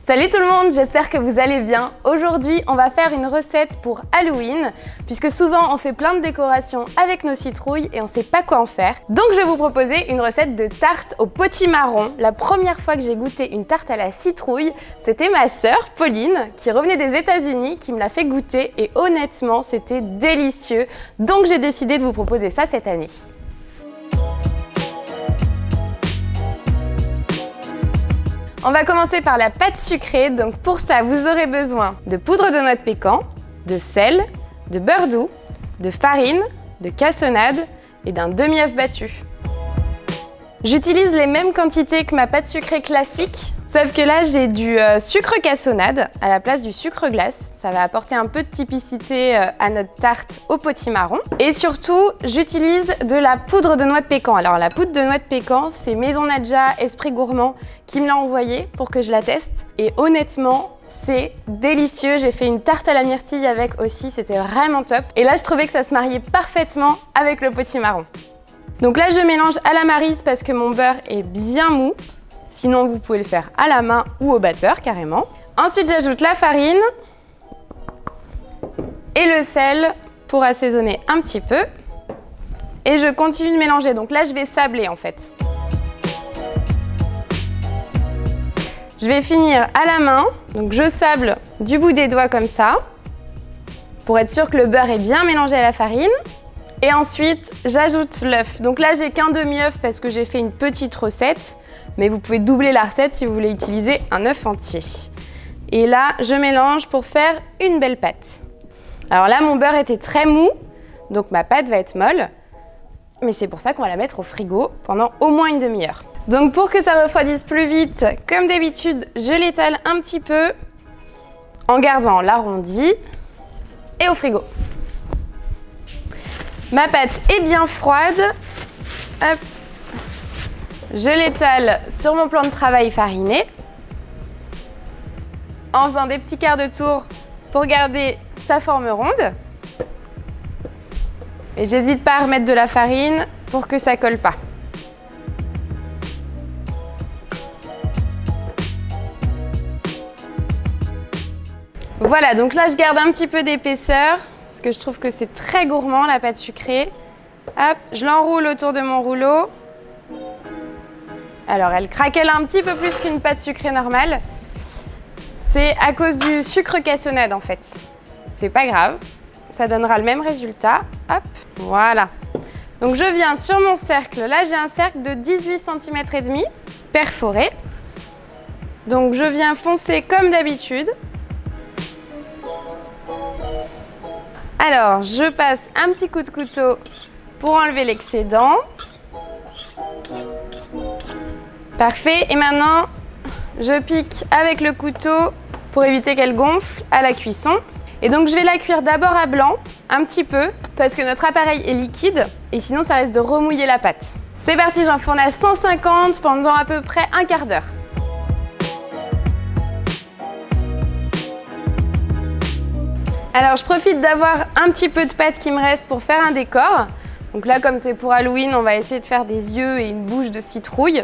Salut tout le monde, j'espère que vous allez bien. Aujourd'hui, on va faire une recette pour Halloween, puisque souvent on fait plein de décorations avec nos citrouilles et on sait pas quoi en faire. Donc je vais vous proposer une recette de tarte au potimarron. La première fois que j'ai goûté une tarte à la citrouille, c'était ma sœur Pauline, qui revenait des États-Unis, qui me l'a fait goûter et honnêtement, c'était délicieux. Donc j'ai décidé de vous proposer ça cette année. On va commencer par la pâte sucrée, donc pour ça vous aurez besoin de poudre de noix de pécan, de sel, de beurre doux, de farine, de cassonade et d'un demi-œuf battu. J'utilise les mêmes quantités que ma pâte sucrée classique, sauf que là j'ai du sucre cassonade à la place du sucre glace. Ça va apporter un peu de typicité à notre tarte au potimarron. Et surtout, j'utilise de la poudre de noix de pécan. Alors la poudre de noix de pécan, c'est Maison Nadja Esprit Gourmand qui me l'a envoyée pour que je la teste. Et honnêtement, c'est délicieux. J'ai fait une tarte à la myrtille avec aussi, c'était vraiment top. Et là, je trouvais que ça se mariait parfaitement avec le potimarron. Donc là, je mélange à la maryse parce que mon beurre est bien mou. Sinon, vous pouvez le faire à la main ou au batteur carrément. Ensuite, j'ajoute la farine et le sel pour assaisonner un petit peu. Et je continue de mélanger. Donc là, je vais sabler en fait. Je vais finir à la main. Donc je sable du bout des doigts comme ça pour être sûr que le beurre est bien mélangé à la farine. Et ensuite, j'ajoute l'œuf. Donc là, j'ai qu'un demi-œuf parce que j'ai fait une petite recette. Mais vous pouvez doubler la recette si vous voulez utiliser un œuf entier. Et là, je mélange pour faire une belle pâte. Alors là, mon beurre était très mou, donc ma pâte va être molle. Mais c'est pour ça qu'on va la mettre au frigo pendant au moins une demi-heure. Donc pour que ça refroidisse plus vite, comme d'habitude, je l'étale un petit peu en gardant l'arrondi et au frigo. Ma pâte est bien froide. Hop. Je l'étale sur mon plan de travail fariné en faisant des petits quarts de tour pour garder sa forme ronde. Et j'hésite pas à remettre de la farine pour que ça colle pas. Voilà, donc là je garde un petit peu d'épaisseur parce que je trouve que c'est très gourmand la pâte sucrée. Hop, je l'enroule autour de mon rouleau. Alors, elle craquelle un petit peu plus qu'une pâte sucrée normale. C'est à cause du sucre cassonade en fait. C'est pas grave, ça donnera le même résultat. Hop, voilà. Donc je viens sur mon cercle. Là, j'ai un cercle de 18 cm et demi perforé. Donc je viens foncer comme d'habitude. Alors, je passe un petit coup de couteau pour enlever l'excédent. Parfait, et maintenant je pique avec le couteau pour éviter qu'elle gonfle à la cuisson. Et donc je vais la cuire d'abord à blanc, un petit peu, parce que notre appareil est liquide et sinon ça risque de remouiller la pâte. C'est parti, j'enfourne à 150 pendant à peu près un quart d'heure. Alors je profite d'avoir un petit peu de pâte qui me reste pour faire un décor. Donc là, comme c'est pour Halloween, on va essayer de faire des yeux et une bouche de citrouille.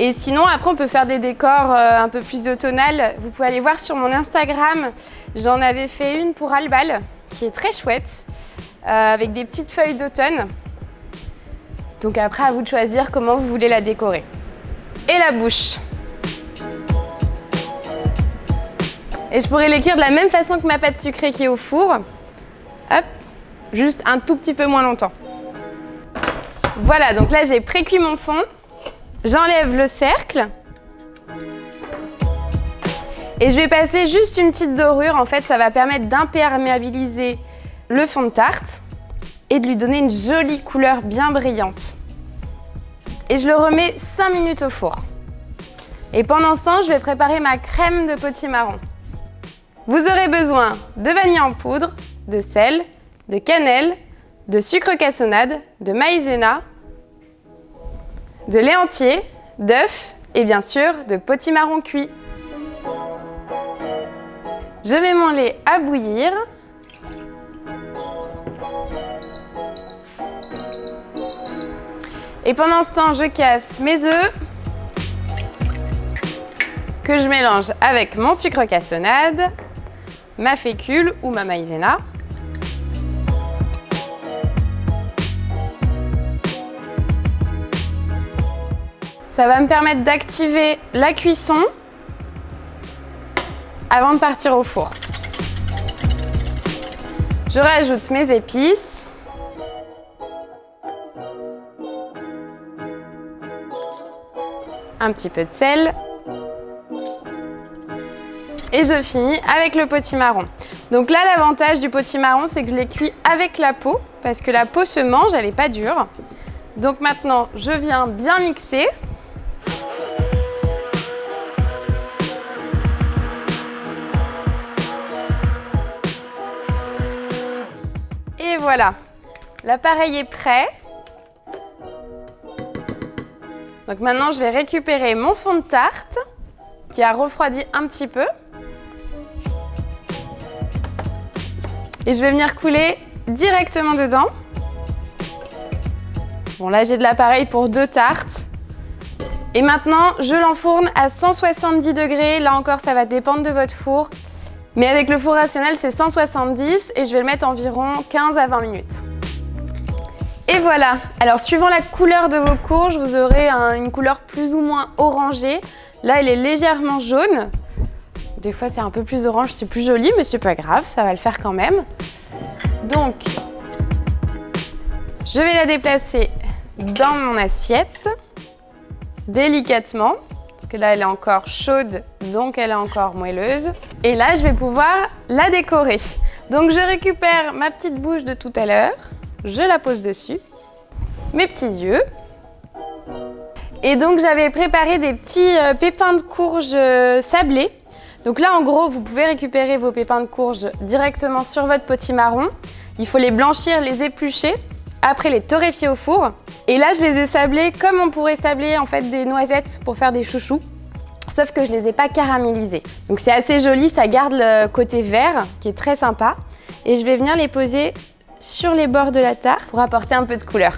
Et sinon, après, on peut faire des décors un peu plus automnales. Vous pouvez aller voir sur mon Instagram. J'en avais fait une pour Albal, qui est très chouette, avec des petites feuilles d'automne. Donc après, à vous de choisir comment vous voulez la décorer. Et la bouche. Et je pourrais les cuire de la même façon que ma pâte sucrée qui est au four. Hop, juste un tout petit peu moins longtemps. Voilà, donc là, j'ai pré-cuit mon fond. J'enlève le cercle et je vais passer juste une petite dorure. En fait, ça va permettre d'imperméabiliser le fond de tarte et de lui donner une jolie couleur bien brillante. Et je le remets 5 minutes au four. Et pendant ce temps, je vais préparer ma crème de potimarron. Vous aurez besoin de vanille en poudre, de sel, de cannelle, de sucre cassonade, de maïzena, de lait entier, d'œufs et bien sûr de potimarron cuit. Je mets mon lait à bouillir. Et pendant ce temps, je casse mes œufs que je mélange avec mon sucre cassonade, ma fécule ou ma maïzena. Ça va me permettre d'activer la cuisson avant de partir au four. Je rajoute mes épices. Un petit peu de sel. Et je finis avec le potimarron. Donc là, l'avantage du potimarron, c'est que je l'ai cuit avec la peau, parce que la peau se mange, elle n'est pas dure. Donc maintenant, je viens bien mixer. Et voilà, l'appareil est prêt. Donc maintenant, je vais récupérer mon fond de tarte qui a refroidi un petit peu. Et je vais venir couler directement dedans. Bon, là, j'ai de l'appareil pour 2 tartes. Et maintenant, je l'enfourne à 170 degrés. Là encore, ça va dépendre de votre four. Mais avec le four rationnel, c'est 170 et je vais le mettre environ 15 à 20 minutes. Et voilà. Alors, suivant la couleur de vos courges, vous aurez une couleur plus ou moins orangée. Là, elle est légèrement jaune. Des fois, c'est un peu plus orange, c'est plus joli, mais c'est pas grave, ça va le faire quand même. Donc, je vais la déplacer dans mon assiette, délicatement. Parce que là, elle est encore chaude, donc elle est encore moelleuse. Et là, je vais pouvoir la décorer. Donc, je récupère ma petite bouche de tout à l'heure. Je la pose dessus. Mes petits yeux. Et donc, j'avais préparé des petits pépins de courge sablés. Donc là, en gros, vous pouvez récupérer vos pépins de courge directement sur votre potimarron. Il faut les blanchir, les éplucher. Après, les torréfier au four. Et là, je les ai sablés comme on pourrait sabler en fait des noisettes pour faire des chouchous. Sauf que je les ai pas caramélisés. Donc c'est assez joli, ça garde le côté vert qui est très sympa. Et je vais venir les poser sur les bords de la tarte pour apporter un peu de couleur.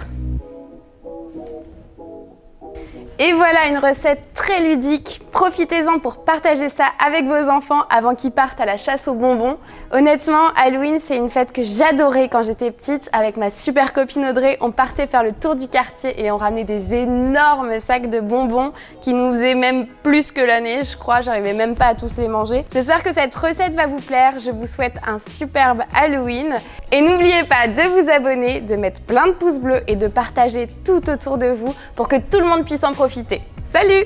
Et voilà une recette très ludique. Profitez-en pour partager ça avec vos enfants avant qu'ils partent à la chasse aux bonbons. Honnêtement, Halloween, c'est une fête que j'adorais quand j'étais petite. Avec ma super copine Audrey, on partait faire le tour du quartier et on ramenait des énormes sacs de bonbons qui nous faisaient même plus que l'année, je crois. J'arrivais même pas à tous les manger. J'espère que cette recette va vous plaire. Je vous souhaite un superbe Halloween. Et n'oubliez pas de vous abonner, de mettre plein de pouces bleus et de partager tout autour de vous pour que tout le monde puisse en profiter. Salut!